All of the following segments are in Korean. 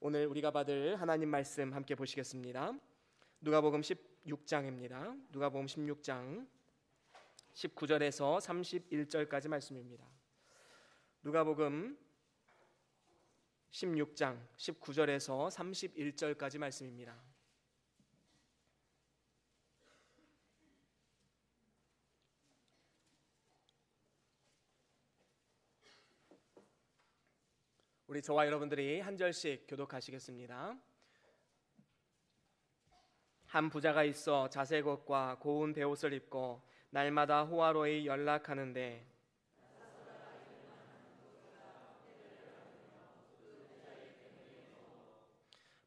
오늘 우리가 받을 하나님 말씀 함께 보시겠습니다. 누가복음 16장입니다. 누가복음 16장 19절에서 31절까지 말씀입니다. 누가복음 16장 19절에서 31절까지 말씀입니다. 우리 저와 여러분들이 한 절씩 교독하시겠습니다. 한 부자가 있어 자색 옷과 고운 베옷을 입고 날마다 호화로이 연락하는데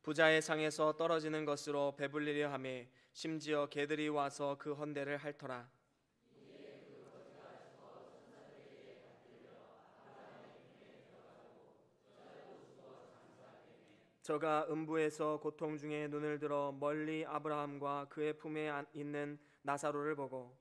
부자의 상에서 떨어지는 것으로 배불리려 하며 심지어 개들이 와서 그 헌대를 핥더라. 저가 음부에서 고통 중에 눈을 들어 멀리 아브라함과 그의 품에 있는 나사로를 보고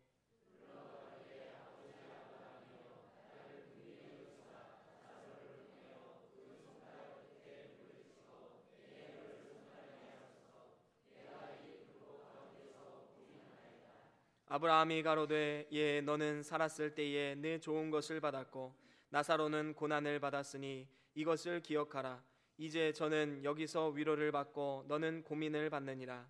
아브라함이 가로되 예 너는 살았을 때에 네 좋은 것을 받았고 나사로는 고난을 받았으니 이것을 기억하라. 이제 저는 여기서 위로를 받고 너는 고민을 받느니라.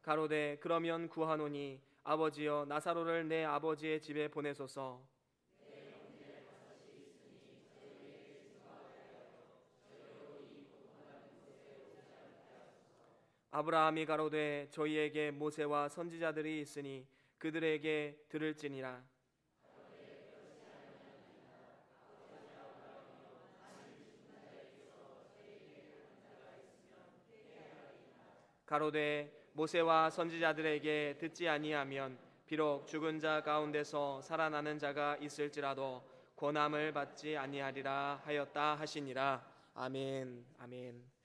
가로되 그러면 구하노니 아버지여 나사로를 내 아버지의 집에 보내소서. 아브라함이 가로되 저희에게 모세와 선지자들이 있으니 그들에게 들을지니라. 가로되 모세와 선지자들에게 듣지 아니하면 비록 죽은 자 가운데서 살아나는 자가 있을지라도 권함을 받지 아니하리라 하였다 하시니라. 아멘. 아멘.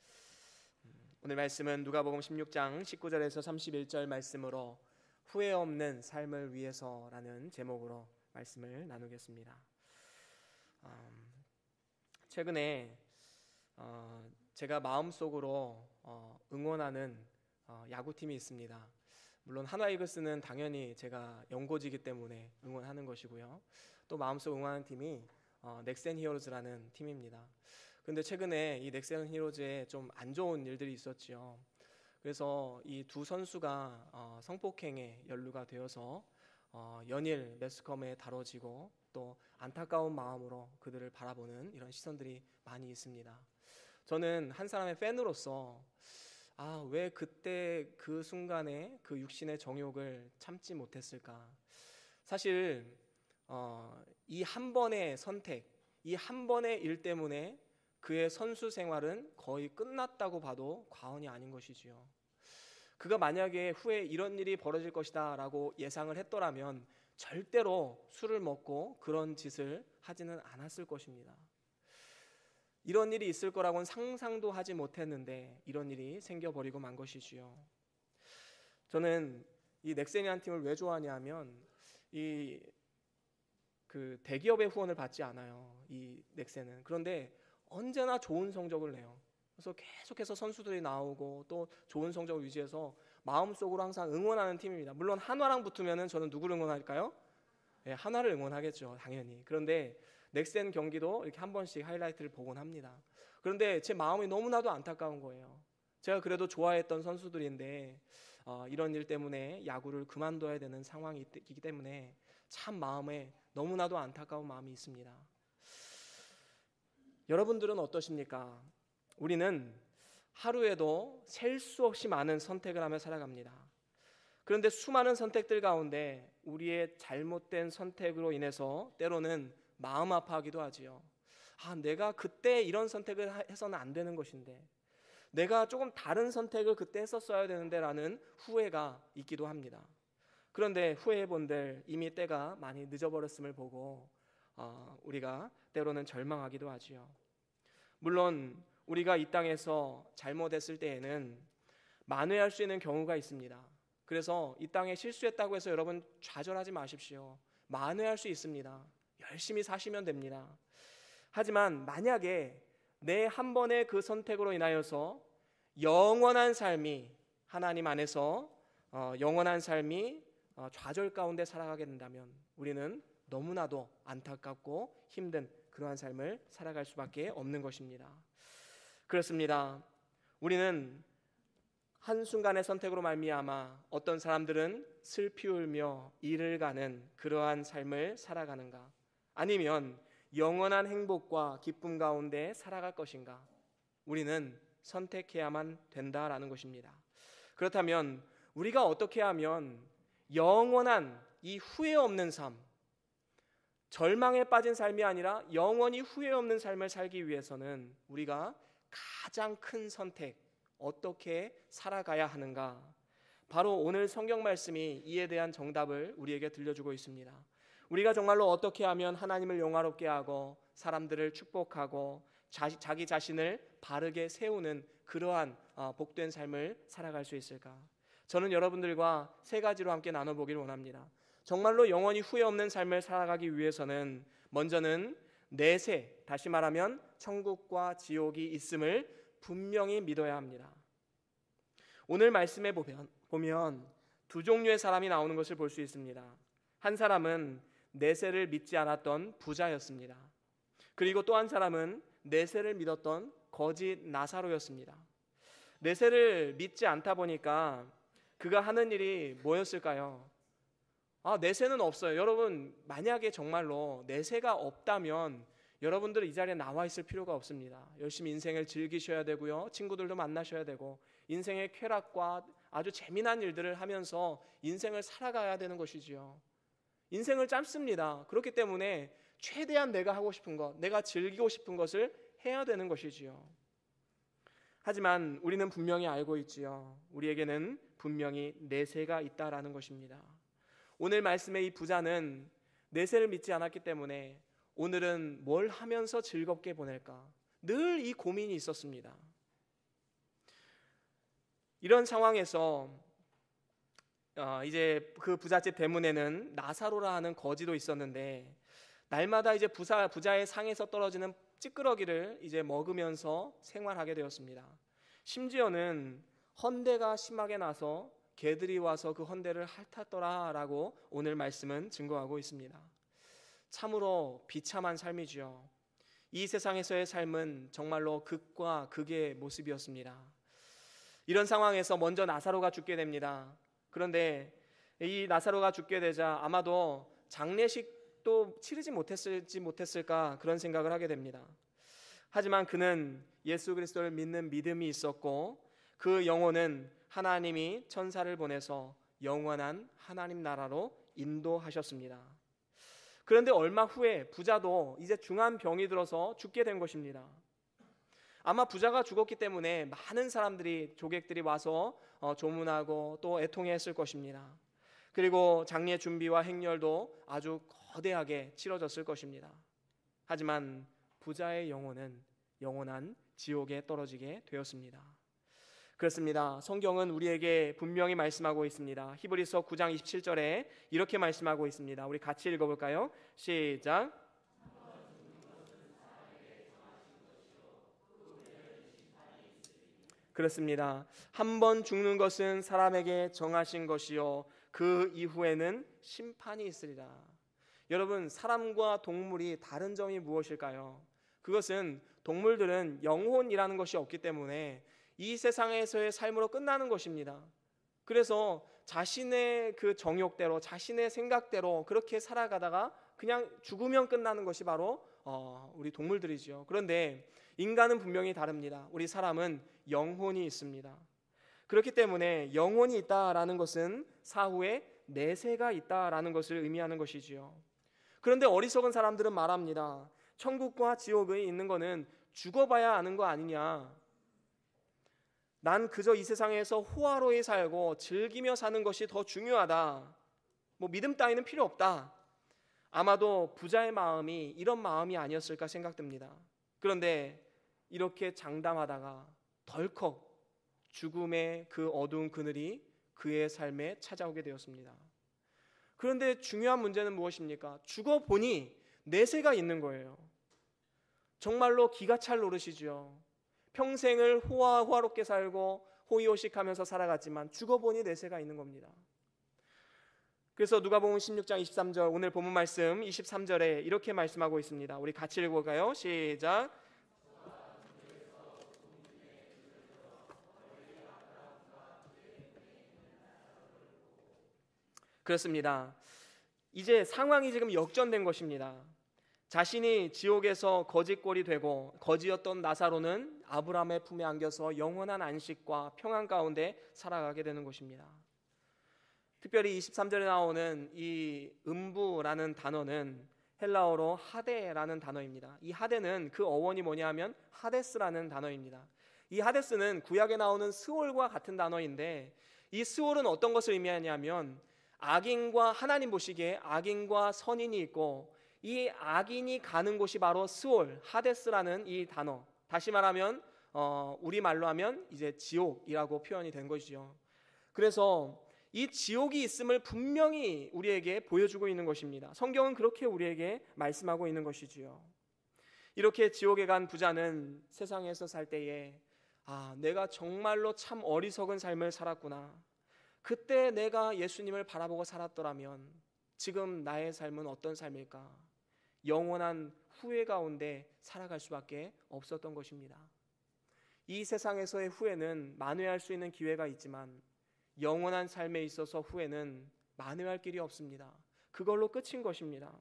오늘 말씀은 누가복음 16장 19절에서 31절 말씀으로 후회 없는 삶을 위해서라는 제목으로 말씀을 나누겠습니다. 최근에 제가 마음속으로 응원하는 야구팀이 있습니다. 물론 한화이글스는 당연히 제가 연고지기 때문에 응원하는 것이고요. 또 마음속 응원하는 팀이 넥센 히어로즈라는 팀입니다. 그런데 최근에 이 넥센 히어로즈에 좀 안 좋은 일들이 있었지요. 그래서 이 두 선수가 성폭행에 연루가 되어서 연일 매스컴에 다뤄지고 또 안타까운 마음으로 그들을 바라보는 이런 시선들이 많이 있습니다. 저는 한 사람의 팬으로서 왜 그때 그 순간에 그 육신의 정욕을 참지 못했을까. 사실 이 한 번의 선택, 이 한 번의 일 때문에 그의 선수 생활은 거의 끝났다고 봐도 과언이 아닌 것이지요. 그가 만약에 후에 이런 일이 벌어질 것이다 라고 예상을 했더라면 절대로 술을 먹고 그런 짓을 하지는 않았을 것입니다. 이런 일이 있을 거라고는 상상도 하지 못했는데 이런 일이 생겨버리고 만 것이지요. 저는 이 넥센이라는 팀을 왜 좋아하냐면 그 대기업의 후원을 받지 않아요. 이 넥센은. 그런데 언제나 좋은 성적을 내요. 그래서 계속해서 선수들이 나오고 또 좋은 성적을 유지해서 마음속으로 항상 응원하는 팀입니다. 물론 한화랑 붙으면 저는 누구를 응원할까요? 네, 한화를 응원하겠죠, 당연히. 그런데 넥센 경기도 이렇게 한 번씩 하이라이트를 보곤 합니다. 그런데 제 마음이 너무나도 안타까운 거예요. 제가 그래도 좋아했던 선수들인데 이런 일 때문에 야구를 그만둬야 되는 상황이 있기 때문에 참 마음에 너무나도 안타까운 마음이 있습니다. 여러분들은 어떠십니까? 우리는 하루에도 셀 수 없이 많은 선택을 하며 살아갑니다. 그런데 수많은 선택들 가운데 우리의 잘못된 선택으로 인해서 때로는 마음 아파하기도 하지요. 내가 그때 이런 선택을 해서는 안 되는 것인데, 내가 조금 다른 선택을 그때 했었어야 되는데 라는 후회가 있기도 합니다. 그런데 후회해본들 이미 때가 많이 늦어버렸음을 보고 우리가 때로는 절망하기도 하지요. 물론 우리가 이 땅에서 잘못했을 때에는 만회할 수 있는 경우가 있습니다. 그래서 이 땅에 실수했다고 해서 여러분 좌절하지 마십시오. 만회할 수 있습니다. 열심히 사시면 됩니다. 하지만 만약에 내 한 번의 그 선택으로 인하여서 영원한 삶이 하나님 안에서 영원한 삶이 좌절 가운데 살아가게 된다면 우리는 너무나도 안타깝고 힘든 그러한 삶을 살아갈 수밖에 없는 것입니다. 그렇습니다. 우리는 한순간의 선택으로 말미암아 어떤 사람들은 슬피 울며 이를 가는 그러한 삶을 살아가는가, 아니면 영원한 행복과 기쁨 가운데 살아갈 것인가, 우리는 선택해야만 된다라는 것입니다. 그렇다면 우리가 어떻게 하면 영원한 이 후회 없는 삶, 절망에 빠진 삶이 아니라 영원히 후회 없는 삶을 살기 위해서는 우리가 가장 큰 선택, 어떻게 살아가야 하는가? 바로 오늘 성경 말씀이 이에 대한 정답을 우리에게 들려주고 있습니다. 우리가 정말로 어떻게 하면 하나님을 영화롭게 하고 사람들을 축복하고 자기 자신을 바르게 세우는 그러한 복된 삶을 살아갈 수 있을까? 저는 여러분들과 세 가지로 함께 나눠보기를 원합니다. 정말로 영원히 후회 없는 삶을 살아가기 위해서는 먼저는 내세, 다시 말하면 천국과 지옥이 있음을 분명히 믿어야 합니다. 오늘 말씀에 보면 두 종류의 사람이 나오는 것을 볼 수 있습니다. 한 사람은 내세를 믿지 않았던 부자였습니다. 그리고 또 한 사람은 내세를 믿었던 거짓 나사로였습니다. 내세를 믿지 않다 보니까 그가 하는 일이 뭐였을까요? 내세는 없어요. 여러분, 만약에 정말로 내세가 없다면 여러분들 이 자리에 나와 있을 필요가 없습니다. 열심히 인생을 즐기셔야 되고요, 친구들도 만나셔야 되고 인생의 쾌락과 아주 재미난 일들을 하면서 인생을 살아가야 되는 것이지요. 인생을 짧습니다. 그렇기 때문에 최대한 내가 하고 싶은 것, 내가 즐기고 싶은 것을 해야 되는 것이지요. 하지만 우리는 분명히 알고 있지요. 우리에게는 분명히 내세가 있다라는 것입니다. 오늘 말씀의 이 부자는 내세를 믿지 않았기 때문에 오늘은 뭘 하면서 즐겁게 보낼까? 늘 이 고민이 있었습니다. 이런 상황에서 이제 그 부잣집 대문에는 나사로라 하는 거지도 있었는데 날마다 이제 부자의 상에서 떨어지는 찌끄러기를 이제 먹으면서 생활하게 되었습니다. 심지어는 헌대가 심하게 나서 개들이 와서 그 헌대를 핥았더라라고 오늘 말씀은 증거하고 있습니다. 참으로 비참한 삶이지요. 이 세상에서의 삶은 정말로 극과 극의 모습이었습니다. 이런 상황에서 먼저 나사로가 죽게 됩니다. 그런데 이 나사로가 죽게 되자 아마도 장례식도 치르지 못했을까 그런 생각을 하게 됩니다. 하지만 그는 예수 그리스도를 믿는 믿음이 있었고 그 영혼은 하나님이 천사를 보내서 영원한 하나님 나라로 인도하셨습니다. 그런데 얼마 후에 부자도 이제 중한 병이 들어서 죽게 된 것입니다. 아마 부자가 죽었기 때문에 많은 사람들이, 조객들이 와서 조문하고 또 애통해했을 것입니다. 그리고 장례 준비와 행렬도 아주 거대하게 치러졌을 것입니다. 하지만 부자의 영혼은 영원한 지옥에 떨어지게 되었습니다. 그렇습니다. 성경은 우리에게 분명히 말씀하고 있습니다. 히브리서 9장 27절에 이렇게 말씀하고 있습니다. 우리 같이 읽어볼까요? 시작. 그렇습니다. 한 번 죽는 것은 사람에게 정하신 것이요 그 이후에는 심판이 있으리라. 여러분, 사람과 동물이 다른 점이 무엇일까요? 그것은 동물들은 영혼이라는 것이 없기 때문에 이 세상에서의 삶으로 끝나는 것입니다. 그래서 자신의 그 정욕대로, 자신의 생각대로 그렇게 살아가다가 그냥 죽으면 끝나는 것이 바로 우리 동물들이죠. 그런데 인간은 분명히 다릅니다. 우리 사람은 영혼이 있습니다. 그렇기 때문에 영혼이 있다라는 것은 사후에 내세가 있다라는 것을 의미하는 것이지요. 그런데 어리석은 사람들은 말합니다. 천국과 지옥에 있는 것은 죽어봐야 아는 거 아니냐. 난 그저 이 세상에서 호화로이 살고 즐기며 사는 것이 더 중요하다. 믿음 따위는 필요 없다. 아마도 부자의 마음이 이런 마음이 아니었을까 생각됩니다. 그런데 이렇게 장담하다가 덜컥 죽음의 그 어두운 그늘이 그의 삶에 찾아오게 되었습니다. 그런데 중요한 문제는 무엇입니까? 죽어보니 내세가 있는 거예요. 정말로 기가 찰 노릇이죠. 평생을 호화롭게 살고 호의호식하면서 살아갔지만 죽어보니 내세가 있는 겁니다. 그래서 누가복음 16장 23절 오늘 본문 말씀 23절에 이렇게 말씀하고 있습니다. 우리 같이 읽어볼까요? 시작. 그렇습니다. 이제 상황이 지금 역전된 것입니다. 자신이 지옥에서 거짓골이 되고 거지였던 나사로는 아브라함의 품에 안겨서 영원한 안식과 평안 가운데 살아가게 되는 것입니다. 특별히 23절에 나오는 이 음부라는 단어는 헬라어로 하데라는 단어입니다. 이 하데는 그 어원이 뭐냐면 하데스라는 단어입니다. 이 하데스는 구약에 나오는 스올과 같은 단어인데 이 스올은 어떤 것을 의미하냐면 악인과 하나님 보시기에 악인과 선인이 있고 이 악인이 가는 곳이 바로 스올, 하데스라는 이 단어. 다시 말하면 우리말로 하면 이제 지옥이라고 표현이 된 것이죠. 그래서 이 지옥이 있음을 분명히 우리에게 보여주고 있는 것입니다. 성경은 그렇게 우리에게 말씀하고 있는 것이지요. 이렇게 지옥에 간 부자는 세상에서 살 때에 내가 정말로 참 어리석은 삶을 살았구나. 그때 내가 예수님을 바라보고 살았더라면 지금 나의 삶은 어떤 삶일까? 영원한 후회 가운데 살아갈 수밖에 없었던 것입니다. 이 세상에서의 후회는 만회할 수 있는 기회가 있지만 영원한 삶에 있어서 후회는 만회할 길이 없습니다. 그걸로 끝인 것입니다.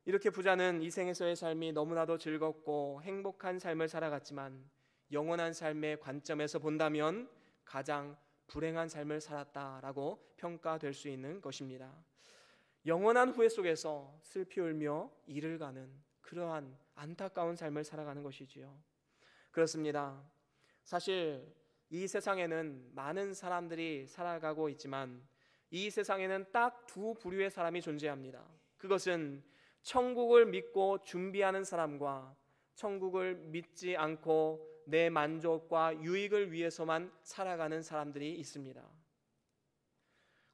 이렇게 부자는 이 생에서의 삶이 너무나도 즐겁고 행복한 삶을 살아갔지만 영원한 삶의 관점에서 본다면 가장 불행한 삶을 살았다라고 평가될 수 있는 것입니다. 영원한 후회 속에서 슬피 울며 이를 가는 그러한 안타까운 삶을 살아가는 것이지요. 그렇습니다. 사실 이 세상에는 많은 사람들이 살아가고 있지만 이 세상에는 딱 두 부류의 사람이 존재합니다. 그것은 천국을 믿고 준비하는 사람과 천국을 믿지 않고 내 만족과 유익을 위해서만 살아가는 사람들이 있습니다.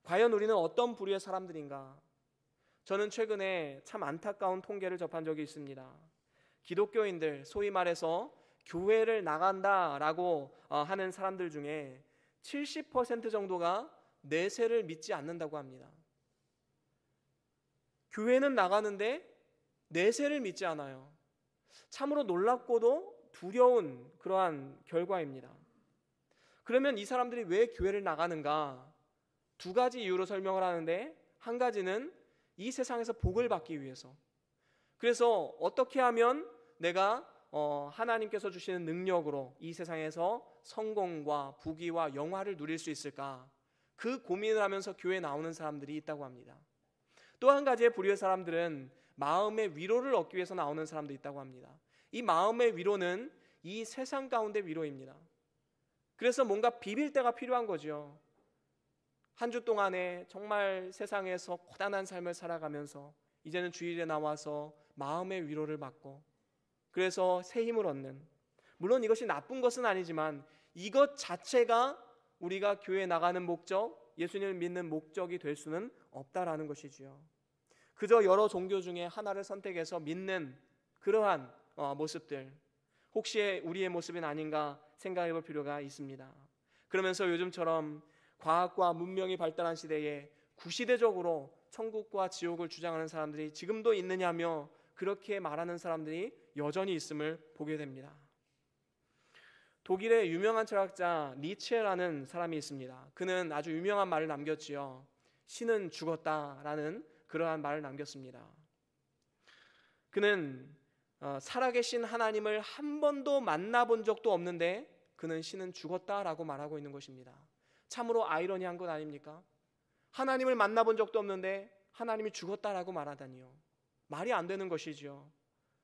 과연 우리는 어떤 부류의 사람들인가? 저는 최근에 참 안타까운 통계를 접한 적이 있습니다. 기독교인들, 소위 말해서 교회를 나간다라고 하는 사람들 중에 70% 정도가 내세를 믿지 않는다고 합니다. 교회는 나가는데 내세를 믿지 않아요. 참으로 놀랍고도 두려운 그러한 결과입니다. 그러면 이 사람들이 왜 교회를 나가는가? 두 가지 이유로 설명을 하는데 한 가지는 이 세상에서 복을 받기 위해서. 그래서 어떻게 하면 내가 하나님께서 주시는 능력으로 이 세상에서 성공과 부귀와 영화를 누릴 수 있을까? 그 고민을 하면서 교회에 나오는 사람들이 있다고 합니다. 또 한 가지의 부류의 사람들은 마음의 위로를 얻기 위해서 나오는 사람도 있다고 합니다. 이 마음의 위로는 이 세상 가운데 위로입니다. 그래서 뭔가 비빌 때가 필요한 거죠. 한 주 동안에 정말 세상에서 고단한 삶을 살아가면서 이제는 주일에 나와서 마음의 위로를 받고 그래서 새 힘을 얻는, 물론 이것이 나쁜 것은 아니지만 이것 자체가 우리가 교회에 나가는 목적, 예수님을 믿는 목적이 될 수는 없다라는 것이지요. 그저 여러 종교 중에 하나를 선택해서 믿는 그러한 모습들, 혹시 우리의 모습은 아닌가 생각해 볼 필요가 있습니다. 그러면서 요즘처럼 과학과 문명이 발달한 시대에 구시대적으로 천국과 지옥을 주장하는 사람들이 지금도 있느냐며 그렇게 말하는 사람들이 여전히 있음을 보게 됩니다. 독일의 유명한 철학자 니체라는 사람이 있습니다. 그는 아주 유명한 말을 남겼지요. 신은 죽었다라는 그러한 말을 남겼습니다. 그는 살아계신 하나님을 한 번도 만나본 적도 없는데 그는 신은 죽었다라고 말하고 있는 것입니다. 참으로 아이러니한 것 아닙니까? 하나님을 만나본 적도 없는데 하나님이 죽었다라고 말하다니요. 말이 안 되는 것이지요.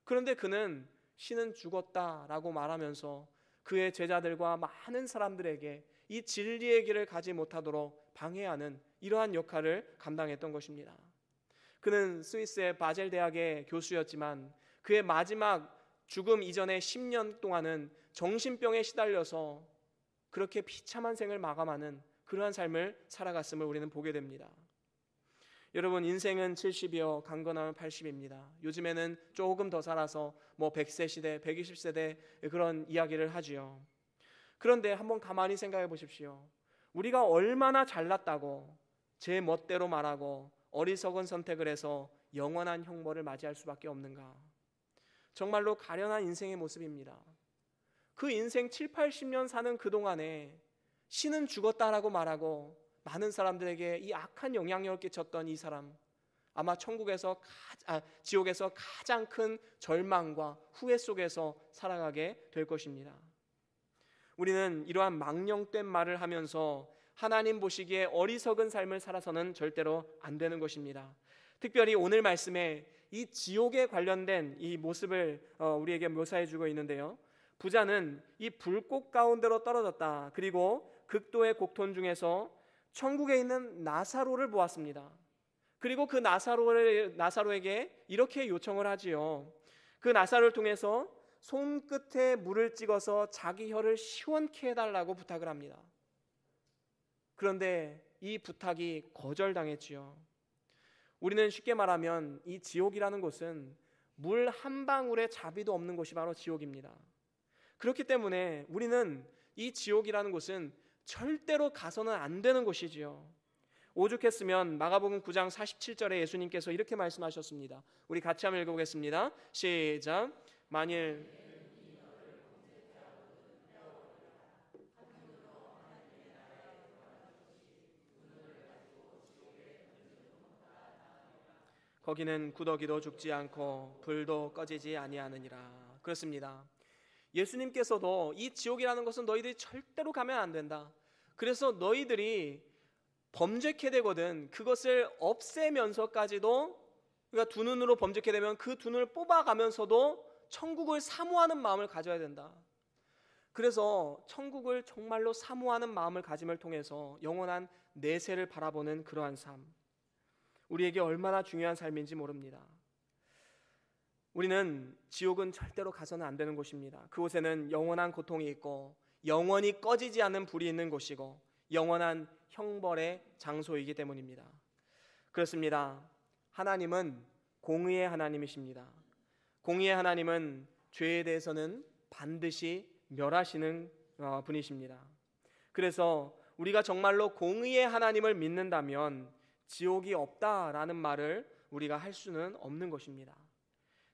그런데 그는 신은 죽었다라고 말하면서 그의 제자들과 많은 사람들에게 이 진리의 길을 가지 못하도록 방해하는 이러한 역할을 감당했던 것입니다. 그는 스위스의 바젤 대학의 교수였지만 그의 마지막 죽음 이전의 10년 동안은 정신병에 시달려서 그렇게 비참한 생을 마감하는 그러한 삶을 살아갔음을 우리는 보게 됩니다. 여러분, 인생은 70이요 강건하면 80입니다. 요즘에는 조금 더 살아서 100세 시대, 120세대 그런 이야기를 하지요. 그런데 한번 가만히 생각해 보십시오. 우리가 얼마나 잘났다고 제 멋대로 말하고 어리석은 선택을 해서 영원한 형벌을 맞이할 수밖에 없는가? 정말로 가련한 인생의 모습입니다. 그 인생 7, 80년 사는 그동안에 신은 죽었다라고 말하고 많은 사람들에게 이 악한 영향력을 끼쳤던 이 사람, 아마 지옥에서 가장 큰 절망과 후회 속에서 살아가게 될 것입니다. 우리는 이러한 망령된 말을 하면서 하나님 보시기에 어리석은 삶을 살아서는 절대로 안 되는 것입니다. 특별히 오늘 말씀에 이 지옥에 관련된 이 모습을 우리에게 묘사해 주고 있는데요. 부자는 이 불꽃 가운데로 떨어졌다. 그리고 극도의 곡톤 중에서 천국에 있는 나사로를 보았습니다. 그리고 그 나사로에게 이렇게 요청을 하지요. 그 나사로를 통해서 손끝에 물을 찍어서 자기 혀를 시원케 해달라고 부탁을 합니다. 그런데 이 부탁이 거절당했지요. 우리는 쉽게 말하면 이 지옥이라는 곳은 물 한 방울의 자비도 없는 곳이 바로 지옥입니다. 그렇기 때문에 우리는 이 지옥이라는 곳은 절대로 가서는 안 되는 곳이지요. 오죽했으면 마가복음 9장 47절에 예수님께서 이렇게 말씀하셨습니다. 우리 같이 한번 읽어보겠습니다. 시작. 만일 거기는 구더기도 죽지 않고 불도 꺼지지 아니하느니라. 그렇습니다. 예수님께서도 이 지옥이라는 것은 너희들이 절대로 가면 안 된다. 그래서 너희들이 범죄케 되거든 그것을 없애면서까지도, 그러니까 두 눈으로 범죄케 되면 그 두 눈을 뽑아가면서도 천국을 사모하는 마음을 가져야 된다. 그래서 천국을 정말로 사모하는 마음을 가짐을 통해서 영원한 내세를 바라보는 그러한 삶, 우리에게 얼마나 중요한 삶인지 모릅니다. 우리는 지옥은 절대로 가서는 안 되는 곳입니다. 그곳에는 영원한 고통이 있고 영원히 꺼지지 않는 불이 있는 곳이고 영원한 형벌의 장소이기 때문입니다. 그렇습니다. 하나님은 공의의 하나님이십니다. 공의의 하나님은 죄에 대해서는 반드시 멸하시는 분이십니다. 그래서 우리가 정말로 공의의 하나님을 믿는다면 지옥이 없다라는 말을 우리가 할 수는 없는 것입니다.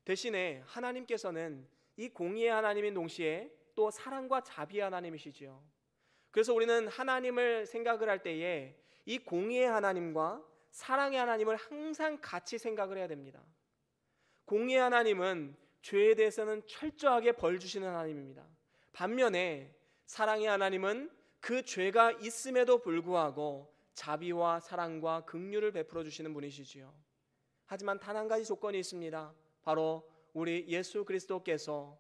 대신에 하나님께서는 이 공의의 하나님인 동시에 또 사랑과 자비의 하나님이시지요. 그래서 우리는 하나님을 생각을 할 때에 이 공의의 하나님과 사랑의 하나님을 항상 같이 생각을 해야 됩니다. 공의의 하나님은 죄에 대해서는 철저하게 벌 주시는 하나님입니다. 반면에 사랑의 하나님은 그 죄가 있음에도 불구하고 자비와 사랑과 긍휼을 베풀어 주시는 분이시지요. 하지만 단 한 가지 조건이 있습니다. 바로 우리 예수 그리스도께서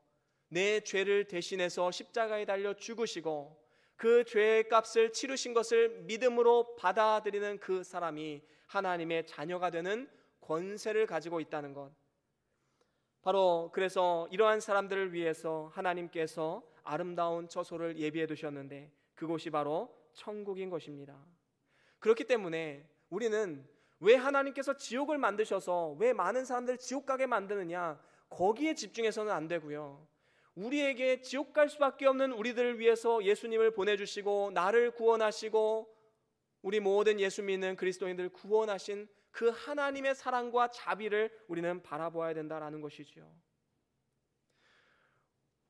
내 죄를 대신해서 십자가에 달려 죽으시고 그 죄의 값을 치르신 것을 믿음으로 받아들이는 그 사람이 하나님의 자녀가 되는 권세를 가지고 있다는 것. 바로 그래서 이러한 사람들을 위해서 하나님께서 아름다운 처소를 예비해 두셨는데 그곳이 바로 천국인 것입니다. 그렇기 때문에 우리는 왜 하나님께서 지옥을 만드셔서 왜 많은 사람들을 지옥 가게 만드느냐, 거기에 집중해서는 안 되고요. 우리에게 지옥 갈 수밖에 없는 우리들을 위해서 예수님을 보내주시고 나를 구원하시고 우리 모든 예수 믿는 그리스도인들을 구원하신 그 하나님의 사랑과 자비를 우리는 바라보아야 된다라는 것이지요.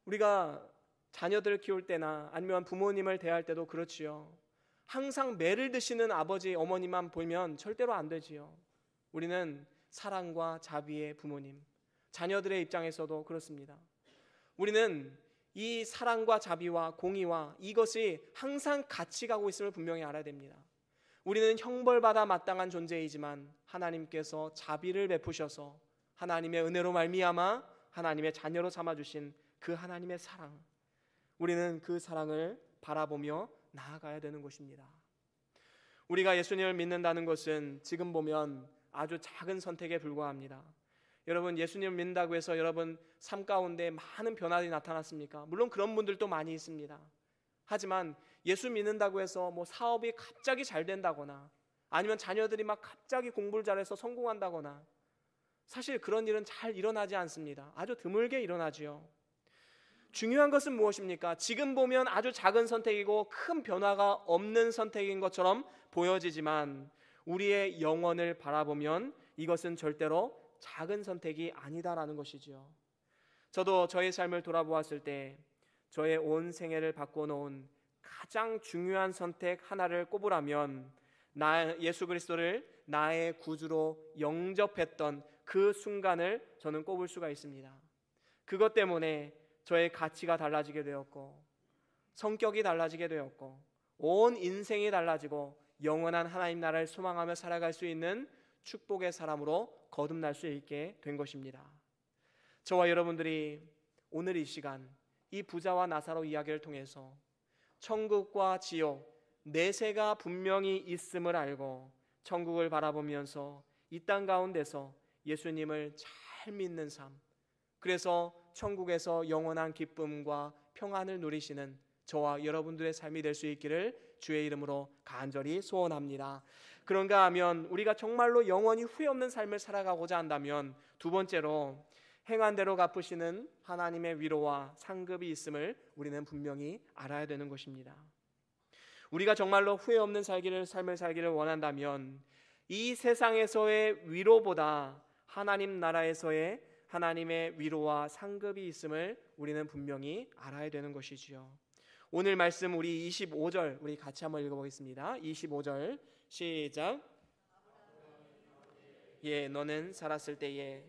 우리가 자녀들을 키울 때나 아니면 부모님을 대할 때도 그렇지요. 항상 매를 드시는 아버지 어머니만 보면 절대로 안 되지요. 우리는 사랑과 자비의 부모님, 자녀들의 입장에서도 그렇습니다. 우리는 이 사랑과 자비와 공의와 이것이 항상 같이 가고 있음을 분명히 알아야 됩니다. 우리는 형벌받아 마땅한 존재이지만 하나님께서 자비를 베푸셔서 하나님의 은혜로 말미암아 하나님의 자녀로 삼아주신 그 하나님의 사랑, 우리는 그 사랑을 바라보며 나아가야 되는 것입니다. 우리가 예수님을 믿는다는 것은 지금 보면 아주 작은 선택에 불과합니다. 여러분, 예수님을 믿는다고 해서 여러분 삶 가운데 많은 변화들이 나타났습니까? 물론 그런 분들도 많이 있습니다. 하지만 예수 믿는다고 해서 뭐 사업이 갑자기 잘 된다거나 아니면 자녀들이 막 갑자기 공부를 잘해서 성공한다거나, 사실 그런 일은 잘 일어나지 않습니다. 아주 드물게 일어나지요. 중요한 것은 무엇입니까? 지금 보면 아주 작은 선택이고 큰 변화가 없는 선택인 것처럼 보여지지만 우리의 영혼을 바라보면 이것은 절대로 작은 선택이 아니다라는 것이지요. 저도 저의 삶을 돌아보았을 때 저의 온 생애를 바꿔놓은 가장 중요한 선택 하나를 꼽으라면 예수 그리스도를 나의 구주로 영접했던 그 순간을 저는 꼽을 수가 있습니다. 그것 때문에 저의 가치가 달라지게 되었고 성격이 달라지게 되었고 온 인생이 달라지고 영원한 하나님 나라를 소망하며 살아갈 수 있는 축복의 사람으로 거듭날 수 있게 된 것입니다. 저와 여러분들이 오늘 이 시간 이 부자와 나사로 이야기를 통해서 천국과 지옥 내세가 분명히 있음을 알고 천국을 바라보면서 이 땅 가운데서 예수님을 잘 믿는 삶, 그래서 천국에서 영원한 기쁨과 평안을 누리시는 저와 여러분들의 삶이 될 수 있기를 주의 이름으로 간절히 소원합니다. 그런가 하면 우리가 정말로 영원히 후회 없는 삶을 살아가고자 한다면 두 번째로 행한 대로 갚으시는 하나님의 위로와 상급이 있음을 우리는 분명히 알아야 되는 것입니다. 우리가 정말로 후회 없는 삶을 살기를 원한다면 이 세상에서의 위로보다 하나님 나라에서의 하나님의 위로와 상급이 있음을 우리는 분명히 알아야 되는 것이지요. 오늘 말씀 우리 25절 우리 같이 한번 읽어보겠습니다. 25절 시작. 예, 너는 살았을 때에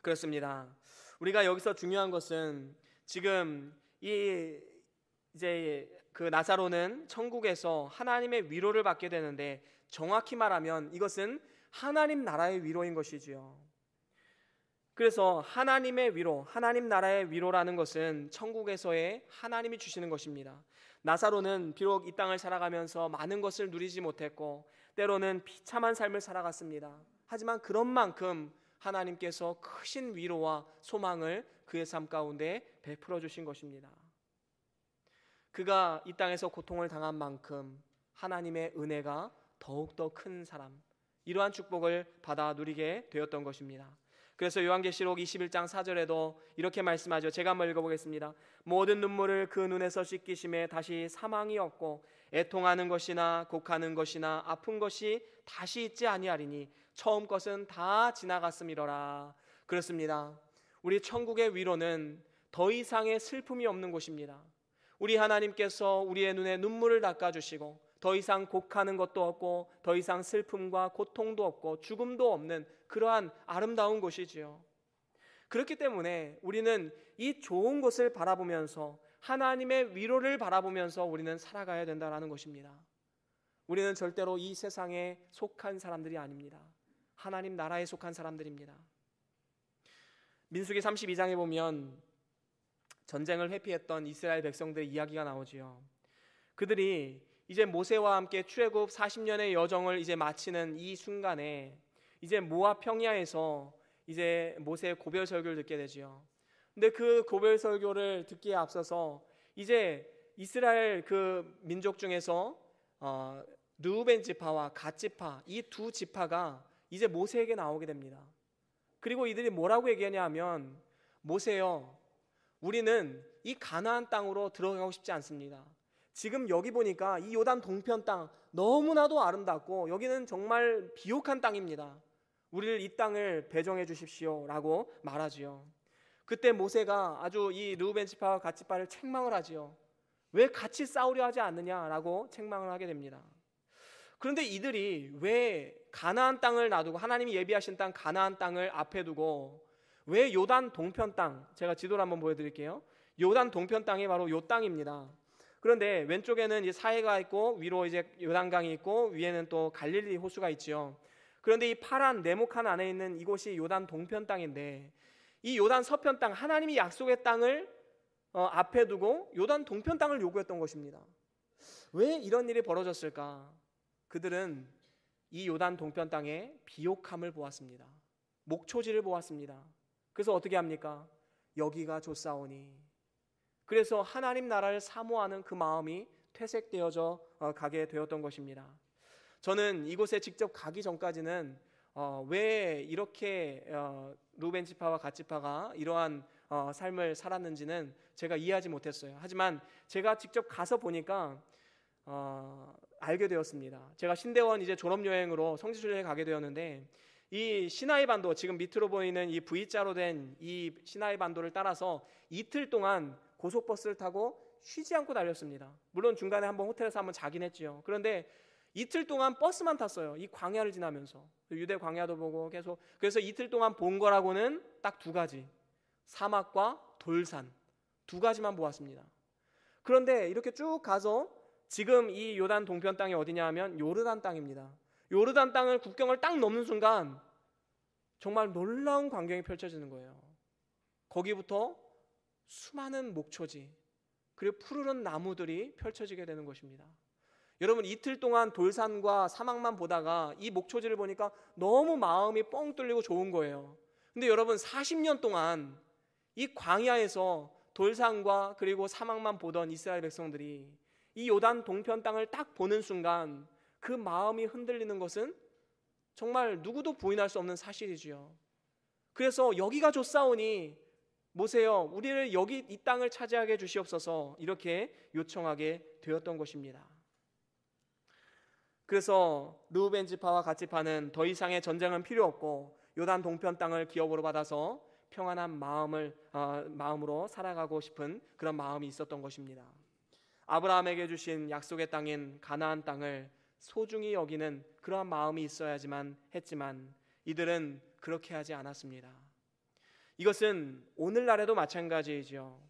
그렇습니다. 우리가 여기서 중요한 것은 지금 이제 그 나사로는 천국에서 하나님의 위로를 받게 되는데 정확히 말하면 이것은 하나님 나라의 위로인 것이지요. 그래서 하나님의 위로, 하나님 나라의 위로라는 것은 천국에서의 하나님이 주시는 것입니다. 나사로는 비록 이 땅을 살아가면서 많은 것을 누리지 못했고 때로는 비참한 삶을 살아갔습니다. 하지만 그런 만큼 하나님께서 크신 위로와 소망을 그의 삶 가운데 베풀어 주신 것입니다. 그가 이 땅에서 고통을 당한 만큼 하나님의 은혜가 더욱더 큰 사람, 이러한 축복을 받아 누리게 되었던 것입니다. 그래서 요한계시록 21장 4절에도 이렇게 말씀하죠. 제가 한번 읽어보겠습니다. 모든 눈물을 그 눈에서 씻기심에 다시 사망이 없고 애통하는 것이나 곡하는 것이나 아픈 것이 다시 있지 아니하리니 처음 것은 다 지나갔음이로라. 그렇습니다. 우리 천국의 위로는 더 이상의 슬픔이 없는 곳입니다. 우리 하나님께서 우리의 눈에 눈물을 닦아주시고 더 이상 곡하는 것도 없고 더 이상 슬픔과 고통도 없고 죽음도 없는 그러한 아름다운 곳이지요. 그렇기 때문에 우리는 이 좋은 곳을 바라보면서 하나님의 위로를 바라보면서 우리는 살아가야 된다는 것입니다. 우리는 절대로 이 세상에 속한 사람들이 아닙니다. 하나님 나라에 속한 사람들입니다. 민수기 32장에 보면 전쟁을 회피했던 이스라엘 백성들의 이야기가 나오지요. 그들이 이제 모세와 함께 출애굽 40년의 여정을 이제 마치는 이 순간에 이제 모압 평야에서 이제 모세의 고별 설교를 듣게 되지요. 근데 그 고별 설교를 듣기에 앞서서 이제 이스라엘 그 민족 중에서 르우벤 지파와 갓 지파, 이 두 지파가 이제 모세에게 나오게 됩니다. 그리고 이들이 뭐라고 얘기하냐 하면, 모세여, 우리는 이 가나안 땅으로 들어가고 싶지 않습니다. 지금 여기 보니까 이 요단 동편 땅 너무나도 아름답고 여기는 정말 비옥한 땅입니다. 우리를 이 땅을 배정해 주십시오 라고 말하지요. 그때 모세가 아주 이 르우벤 지파와 갓 지파를 책망을 하지요. 왜 같이 싸우려 하지 않느냐라고 책망을 하게 됩니다. 그런데 이들이 왜 가나안 땅을 놔두고, 하나님이 예비하신 땅 가나안 땅을 앞에 두고 왜 요단 동편 땅, 제가 지도를 한번 보여드릴게요. 요단 동편 땅이 바로 요 땅입니다. 그런데 왼쪽에는 이제 사해가 있고 위로 이제 요단강이 있고 위에는 또 갈릴리 호수가 있지요. 그런데 이 파란 네모칸 안에 있는 이곳이 요단 동편 땅인데, 이 요단 서편 땅, 하나님이 약속의 땅을 앞에 두고 요단 동편 땅을 요구했던 것입니다. 왜 이런 일이 벌어졌을까? 그들은 이 요단 동편 땅의 비옥함을 보았습니다. 목초지를 보았습니다. 그래서 어떻게 합니까? 여기가 좋사오니. 그래서 하나님 나라를 사모하는 그 마음이 퇴색되어져 가게 되었던 것입니다. 저는 이곳에 직접 가기 전까지는 왜 이렇게 루벤 지파와 갓 지파가 이러한 삶을 살았는지는 제가 이해하지 못했어요. 하지만 제가 직접 가서 보니까 알게 되었습니다. 제가 신대원 이제 졸업여행으로 성지순례에 가게 되었는데, 이 시나이 반도, 지금 밑으로 보이는 이 V자로 된 이 시나이 반도를 따라서 이틀 동안 고속버스를 타고 쉬지 않고 달렸습니다. 물론 중간에 한번 호텔에서 한번 자긴 했지요. 그런데 이틀 동안 버스만 탔어요. 이 광야를 지나면서 유대 광야도 보고 계속. 그래서 이틀 동안 본 거라고는 딱 두 가지, 사막과 돌산, 두 가지만 보았습니다. 그런데 이렇게 쭉 가서 지금 이 요단 동편 땅이 어디냐 하면 요르단 땅입니다. 요르단 땅을 국경을 딱 넘는 순간 정말 놀라운 광경이 펼쳐지는 거예요. 거기부터 수많은 목초지, 그리고 푸르른 나무들이 펼쳐지게 되는 것입니다. 여러분, 이틀 동안 돌산과 사막만 보다가 이 목초지를 보니까 너무 마음이 뻥 뚫리고 좋은 거예요. 근데 여러분, 40년 동안 이 광야에서 돌산과 그리고 사막만 보던 이스라엘 백성들이 이 요단 동편 땅을 딱 보는 순간 그 마음이 흔들리는 것은 정말 누구도 부인할 수 없는 사실이지요. 그래서 여기가 좋사오니 모세여, 우리를 여기 이 땅을 차지하게 해주시옵소서, 이렇게 요청하게 되었던 것입니다. 그래서 르우벤 지파와 갓 지파는 더 이상의 전쟁은 필요 없고 요단 동편 땅을 기업으로 받아서 평안한 마음으로 살아가고 싶은 그런 마음이 있었던 것입니다. 아브라함에게 주신 약속의 땅인 가나안 땅을 소중히 여기는 그러한 마음이 있어야지만 했지만 이들은 그렇게 하지 않았습니다. 이것은 오늘날에도 마찬가지이지요.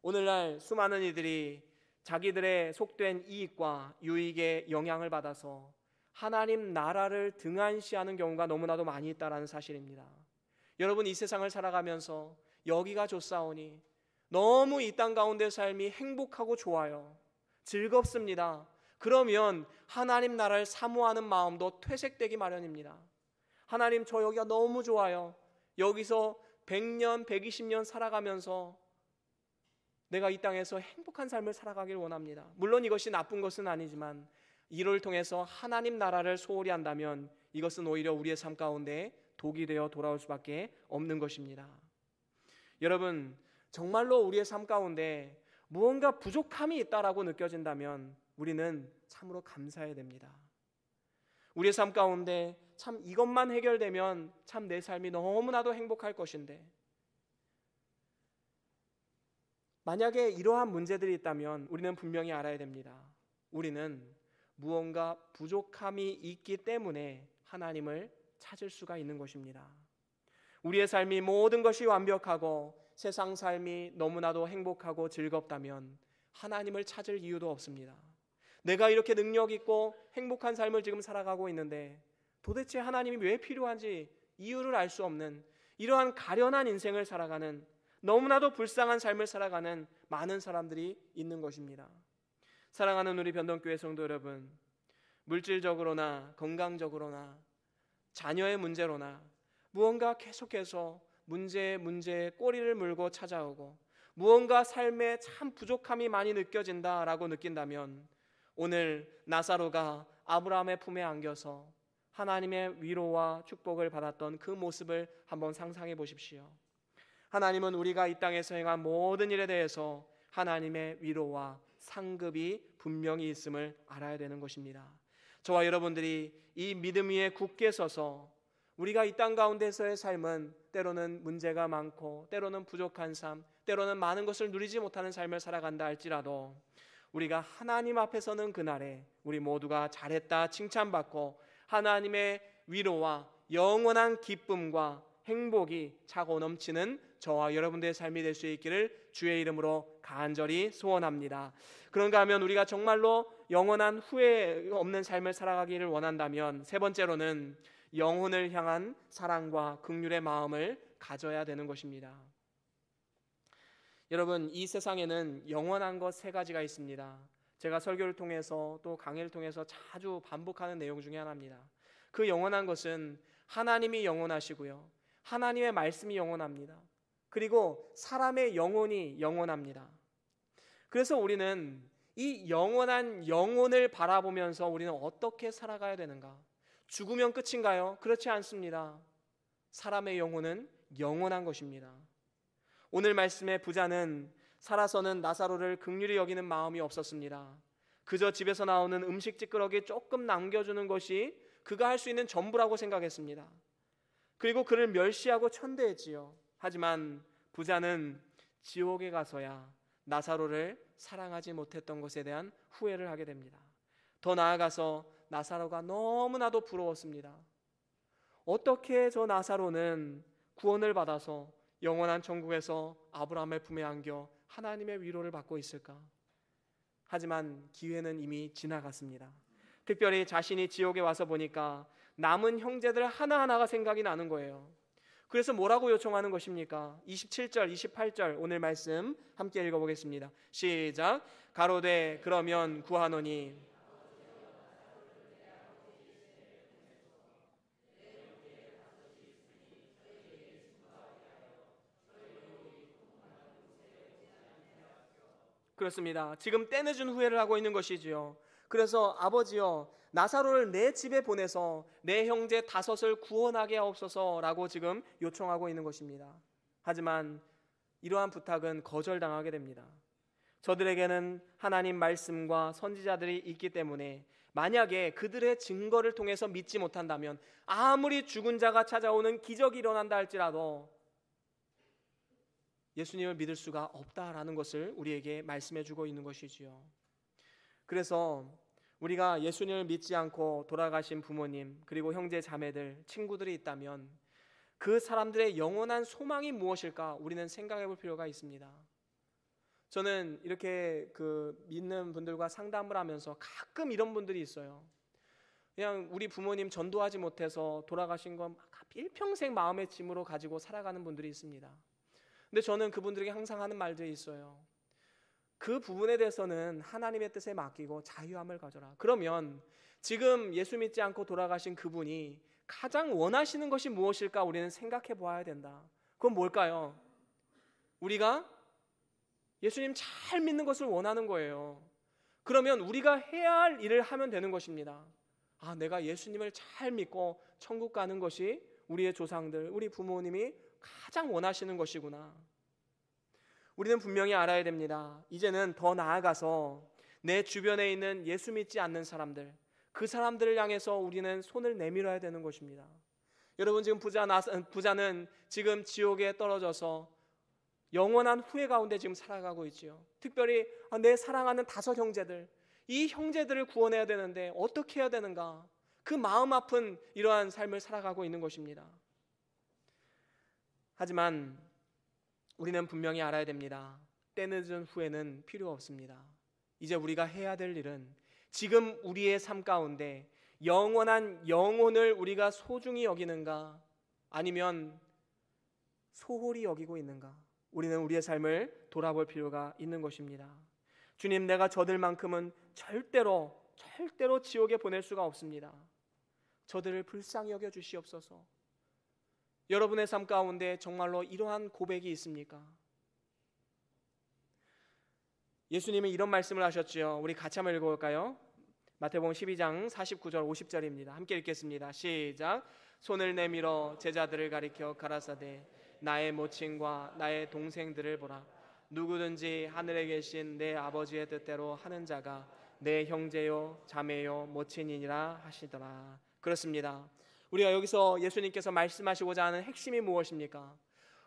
오늘날 수많은 이들이 자기들의 속된 이익과 유익에 영향을 받아서 하나님 나라를 등한시하는 경우가 너무나도 많이 있다는 사실입니다. 여러분, 이 세상을 살아가면서 여기가 좋사오니, 너무 이 땅 가운데 삶이 행복하고 좋아요, 즐겁습니다. 그러면 하나님 나라를 사모하는 마음도 퇴색되기 마련입니다. 하나님, 저 여기가 너무 좋아요. 여기서 100년, 120년 살아가면서 내가 이 땅에서 행복한 삶을 살아가길 원합니다. 물론 이것이 나쁜 것은 아니지만 이를 통해서 하나님 나라를 소홀히 한다면 이것은 오히려 우리의 삶 가운데 독이 되어 돌아올 수밖에 없는 것입니다. 여러분, 정말로 우리의 삶 가운데 무언가 부족함이 있다라고 느껴진다면 우리는 참으로 감사해야 됩니다. 우리의 삶 가운데 참 이것만 해결되면 참 내 삶이 너무나도 행복할 것인데, 만약에 이러한 문제들이 있다면 우리는 분명히 알아야 됩니다. 우리는 무언가 부족함이 있기 때문에 하나님을 찾을 수가 있는 것입니다. 우리의 삶이 모든 것이 완벽하고 세상 삶이 너무나도 행복하고 즐겁다면 하나님을 찾을 이유도 없습니다. 내가 이렇게 능력 있고 행복한 삶을 지금 살아가고 있는데 도대체 하나님이 왜 필요한지 이유를 알 수 없는 이러한 가련한 인생을 살아가는, 너무나도 불쌍한 삶을 살아가는 많은 사람들이 있는 것입니다. 사랑하는 우리 변동교회 성도 여러분, 물질적으로나 건강적으로나 자녀의 문제로나 무언가 계속해서 문제에 꼬리를 물고 찾아오고 무언가 삶에 참 부족함이 많이 느껴진다라고 느낀다면 오늘 나사로가 아브라함의 품에 안겨서 하나님의 위로와 축복을 받았던 그 모습을 한번 상상해 보십시오. 하나님은 우리가 이 땅에서 행한 모든 일에 대해서 하나님의 위로와 상급이 분명히 있음을 알아야 되는 것입니다. 저와 여러분들이 이 믿음 위에 굳게 서서 우리가 이 땅 가운데서의 삶은 때로는 문제가 많고 때로는 부족한 삶, 때로는 많은 것을 누리지 못하는 삶을 살아간다 할지라도 우리가 하나님 앞에 서는 그날에 우리 모두가 잘했다 칭찬받고 하나님의 위로와 영원한 기쁨과 행복이 차고 넘치는 저와 여러분들의 삶이 될 수 있기를 주의 이름으로 간절히 소원합니다. 그런가 하면 우리가 정말로 영원한 후회 없는 삶을 살아가기를 원한다면 세 번째로는 영혼을 향한 사랑과 긍휼의 마음을 가져야 되는 것입니다. 여러분, 이 세상에는 영원한 것 세 가지가 있습니다. 제가 설교를 통해서 또 강의를 통해서 자주 반복하는 내용 중에 하나입니다. 그 영원한 것은 하나님이 영원하시고요, 하나님의 말씀이 영원합니다. 그리고 사람의 영혼이 영원합니다. 그래서 우리는 이 영원한 영혼을 바라보면서 우리는 어떻게 살아가야 되는가? 죽으면 끝인가요? 그렇지 않습니다. 사람의 영혼은 영원한 것입니다. 오늘 말씀의 부자는 살아서는 나사로를 긍휼히 여기는 마음이 없었습니다. 그저 집에서 나오는 음식 찌끄러기 조금 남겨주는 것이 그가 할 수 있는 전부라고 생각했습니다. 그리고 그를 멸시하고 천대했지요. 하지만 부자는 지옥에 가서야 나사로를 사랑하지 못했던 것에 대한 후회를 하게 됩니다. 더 나아가서 나사로가 너무나도 부러웠습니다. 어떻게 저 나사로는 구원을 받아서 영원한 천국에서 아브라함의 품에 안겨 하나님의 위로를 받고 있을까? 하지만 기회는 이미 지나갔습니다. 특별히 자신이 지옥에 와서 보니까 남은 형제들 하나하나가 생각이 나는 거예요. 그래서 뭐라고 요청하는 것입니까? 27절, 28절 오늘 말씀 함께 읽어보겠습니다. 시작. 가로되 그러면 구하노니 그렇습니다. 지금 때늦은 후회를 하고 있는 것이지요. 그래서 아버지여, 나사로를 내 집에 보내서 내 형제 5을 구원하게 하옵소서라고 지금 요청하고 있는 것입니다. 하지만 이러한 부탁은 거절당하게 됩니다. 저들에게는 하나님 말씀과 선지자들이 있기 때문에 만약에 그들의 증거를 통해서 믿지 못한다면 아무리 죽은 자가 찾아오는 기적이 일어난다 할지라도 예수님을 믿을 수가 없다라는 것을 우리에게 말씀해 주고 있는 것이지요. 그래서 우리가 예수님을 믿지 않고 돌아가신 부모님, 그리고 형제 자매들, 친구들이 있다면 그 사람들의 영원한 소망이 무엇일까 우리는 생각해 볼 필요가 있습니다. 저는 이렇게 믿는 분들과 상담을 하면서 가끔 이런 분들이 있어요. 그냥 우리 부모님 전도하지 못해서 돌아가신 건 일평생 마음의 짐으로 가지고 살아가는 분들이 있습니다. 근데 저는 그분들에게 항상 하는 말들이 있어요. 그 부분에 대해서는 하나님의 뜻에 맡기고 자유함을 가져라. 그러면 지금 예수 믿지 않고 돌아가신 그분이 가장 원하시는 것이 무엇일까 우리는 생각해 보아야 된다. 그건 뭘까요? 우리가 예수님 잘 믿는 것을 원하는 거예요. 그러면 우리가 해야 할 일을 하면 되는 것입니다. 아, 내가 예수님을 잘 믿고 천국 가는 것이 우리의 조상들, 우리 부모님이 가장 원하시는 것이구나. 우리는 분명히 알아야 됩니다. 이제는 더 나아가서 내 주변에 있는 예수 믿지 않는 사람들, 그 사람들을 향해서 우리는 손을 내밀어야 되는 것입니다. 여러분, 지금 부자는 지금 지옥에 떨어져서 영원한 후회 가운데 지금 살아가고 있지요. 특별히 내 사랑하는 5 형제들, 이 형제들을 구원해야 되는데 어떻게 해야 되는가? 그 마음 아픈 이러한 삶을 살아가고 있는 것입니다. 하지만 우리는 분명히 알아야 됩니다. 때늦은 후회는 필요 없습니다. 이제 우리가 해야 될 일은 지금 우리의 삶 가운데 영원한 영혼을 우리가 소중히 여기는가, 아니면 소홀히 여기고 있는가, 우리는 우리의 삶을 돌아볼 필요가 있는 것입니다. 주님, 내가 저들만큼은 절대로 지옥에 보낼 수가 없습니다. 저들을 불쌍히 여겨 주시옵소서. 여러분의 삶 가운데 정말로 이러한 고백이 있습니까? 예수님은 이런 말씀을 하셨지요. 우리 같이 한번 읽어볼까요? 마태복음 12장 49절 50절입니다. 함께 읽겠습니다. 시작. 손을 내밀어 제자들을 가리켜 가라사대 나의 모친과 나의 동생들을 보라. 누구든지 하늘에 계신 내 아버지의 뜻대로 하는 자가 내 형제요 자매요 모친이니라 하시더라. 그렇습니다. 우리가 여기서 예수님께서 말씀하시고자 하는 핵심이 무엇입니까?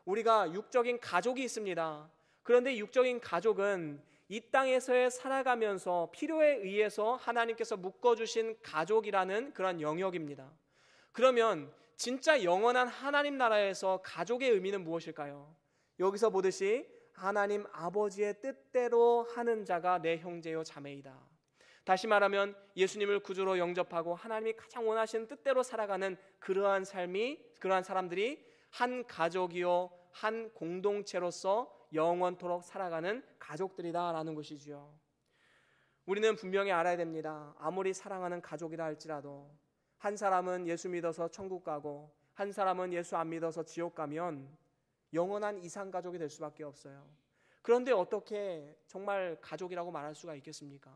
우리가 육적인 가족이 있습니다. 그런데 육적인 가족은 이 땅에서의 살아가면서 필요에 의해서 하나님께서 묶어주신 가족이라는 그런 영역입니다. 그러면 진짜 영원한 하나님 나라에서 가족의 의미는 무엇일까요? 여기서 보듯이 하나님 아버지의 뜻대로 하는 자가 내 형제요 자매이다. 다시 말하면 예수님을 구주로 영접하고 하나님이 가장 원하시는 뜻대로 살아가는 그러한 사람들이 한 가족이요 한 공동체로서 영원토록 살아가는 가족들이다라는 것이지요. 우리는 분명히 알아야 됩니다. 아무리 사랑하는 가족이라 할지라도 한 사람은 예수 믿어서 천국 가고 한 사람은 예수 안 믿어서 지옥 가면 영원한 이상 가족이 될 수밖에 없어요. 그런데 어떻게 정말 가족이라고 말할 수가 있겠습니까?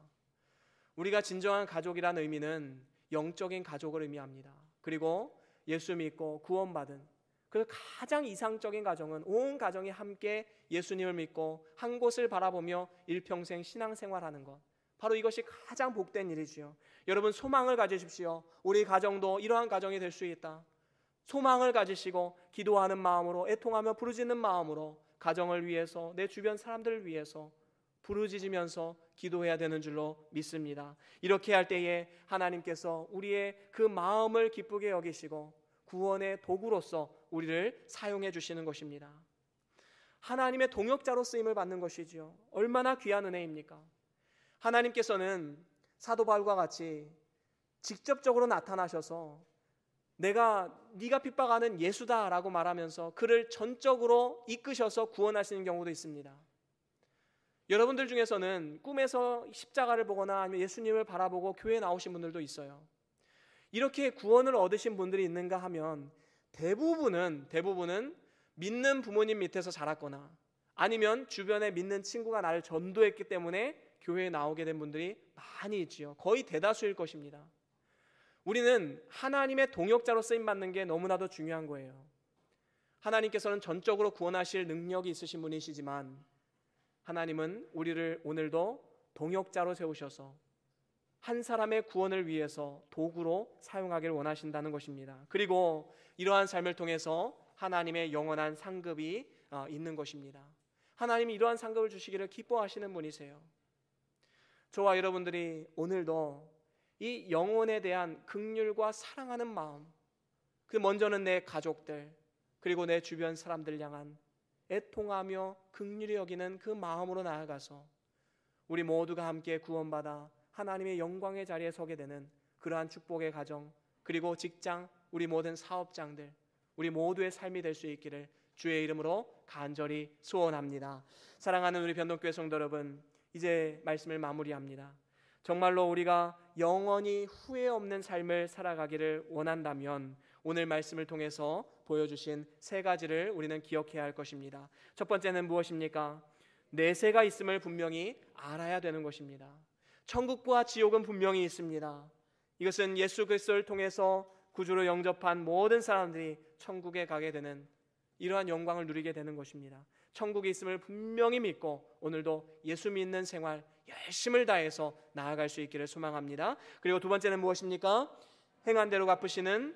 우리가 진정한 가족이라는 의미는 영적인 가족을 의미합니다. 그리고 예수 믿고 구원받은 그 가장 이상적인 가정은 온 가정이 함께 예수님을 믿고 한 곳을 바라보며 일평생 신앙생활하는 것, 바로 이것이 가장 복된 일이지요. 여러분, 소망을 가지십시오. 우리 가정도 이러한 가정이 될 수 있다. 소망을 가지시고 기도하는 마음으로, 애통하며 부르짖는 마음으로 가정을 위해서, 내 주변 사람들을 위해서 부르짖으면서 기도해야 되는 줄로 믿습니다. 이렇게 할 때에 하나님께서 우리의 그 마음을 기쁘게 여기시고 구원의 도구로서 우리를 사용해 주시는 것입니다. 하나님의 동역자로 쓰임을 받는 것이지요. 얼마나 귀한 은혜입니까? 하나님께서는 사도 바울과 같이 직접적으로 나타나셔서 네가 핍박하는 예수다라고 말하면서 그를 전적으로 이끄셔서 구원하시는 경우도 있습니다. 여러분들 중에서는 꿈에서 십자가를 보거나 아니면 예수님을 바라보고 교회에 나오신 분들도 있어요. 이렇게 구원을 얻으신 분들이 있는가 하면 대부분은 믿는 부모님 밑에서 자랐거나 아니면 주변에 믿는 친구가 나를 전도했기 때문에 교회에 나오게 된 분들이 많이 있지요. 거의 대다수일 것입니다. 우리는 하나님의 동역자로 쓰임받는 게 너무나도 중요한 거예요. 하나님께서는 전적으로 구원하실 능력이 있으신 분이시지만 하나님은 우리를 오늘도 동역자로 세우셔서 한 사람의 구원을 위해서 도구로 사용하기를 원하신다는 것입니다. 그리고 이러한 삶을 통해서 하나님의 영원한 상급이 있는 것입니다. 하나님이 이러한 상급을 주시기를 기뻐하시는 분이세요. 저와 여러분들이 오늘도 이 영혼에 대한 긍휼과 사랑하는 마음, 그 먼저는 내 가족들 그리고 내 주변 사람들 향한 애통하며 긍휼히 여기는 그 마음으로 나아가서 우리 모두가 함께 구원받아 하나님의 영광의 자리에 서게 되는 그러한 축복의 가정, 그리고 직장, 우리 모든 사업장들, 우리 모두의 삶이 될 수 있기를 주의 이름으로 간절히 소원합니다. 사랑하는 우리 변동교회 성도 여러분, 이제 말씀을 마무리합니다. 정말로 우리가 영원히 후회 없는 삶을 살아가기를 원한다면 오늘 말씀을 통해서 보여주신 세 가지를 우리는 기억해야 할 것입니다. 첫 번째는 무엇입니까? 내세가 있음을 분명히 알아야 되는 것입니다. 천국과 지옥은 분명히 있습니다. 이것은 예수 그리스도를 통해서 구주로 영접한 모든 사람들이 천국에 가게 되는 이러한 영광을 누리게 되는 것입니다. 천국이 있음을 분명히 믿고 오늘도 예수 믿는 생활 열심을 다해서 나아갈 수 있기를 소망합니다. 그리고 두 번째는 무엇입니까? 행한 대로 갚으시는,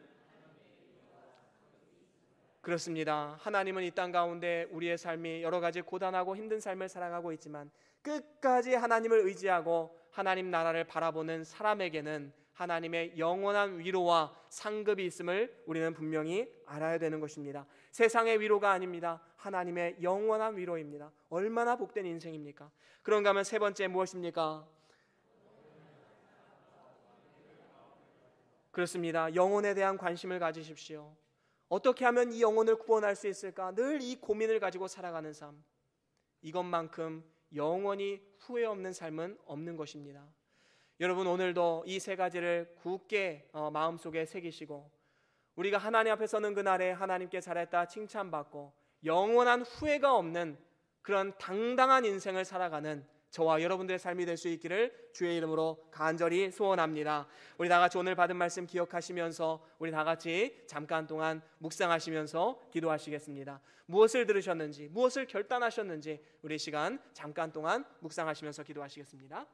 그렇습니다. 하나님은 이 땅 가운데 우리의 삶이 여러 가지 고단하고 힘든 삶을 살아가고 있지만 끝까지 하나님을 의지하고 하나님 나라를 바라보는 사람에게는 하나님의 영원한 위로와 상급이 있음을 우리는 분명히 알아야 되는 것입니다. 세상의 위로가 아닙니다. 하나님의 영원한 위로입니다. 얼마나 복된 인생입니까? 그런가 하면 세 번째 무엇입니까? 그렇습니다. 영혼에 대한 관심을 가지십시오. 어떻게 하면 이 영혼을 구원할 수 있을까? 늘 이 고민을 가지고 살아가는 삶, 이것만큼 영원히 후회 없는 삶은 없는 것입니다. 여러분, 오늘도 이 세 가지를 굳게 마음속에 새기시고 우리가 하나님 앞에 서는 그날에 하나님께 잘했다 칭찬받고 영원한 후회가 없는 그런 당당한 인생을 살아가는 저와 여러분들의 삶이 될 수 있기를 주의 이름으로 간절히 소원합니다. 우리 다 같이 오늘 받은 말씀 기억하시면서 우리 다 같이 잠깐 동안 묵상하시면서 기도하시겠습니다. 무엇을 들으셨는지, 무엇을 결단하셨는지 우리 시간 잠깐 동안 묵상하시면서 기도하시겠습니다.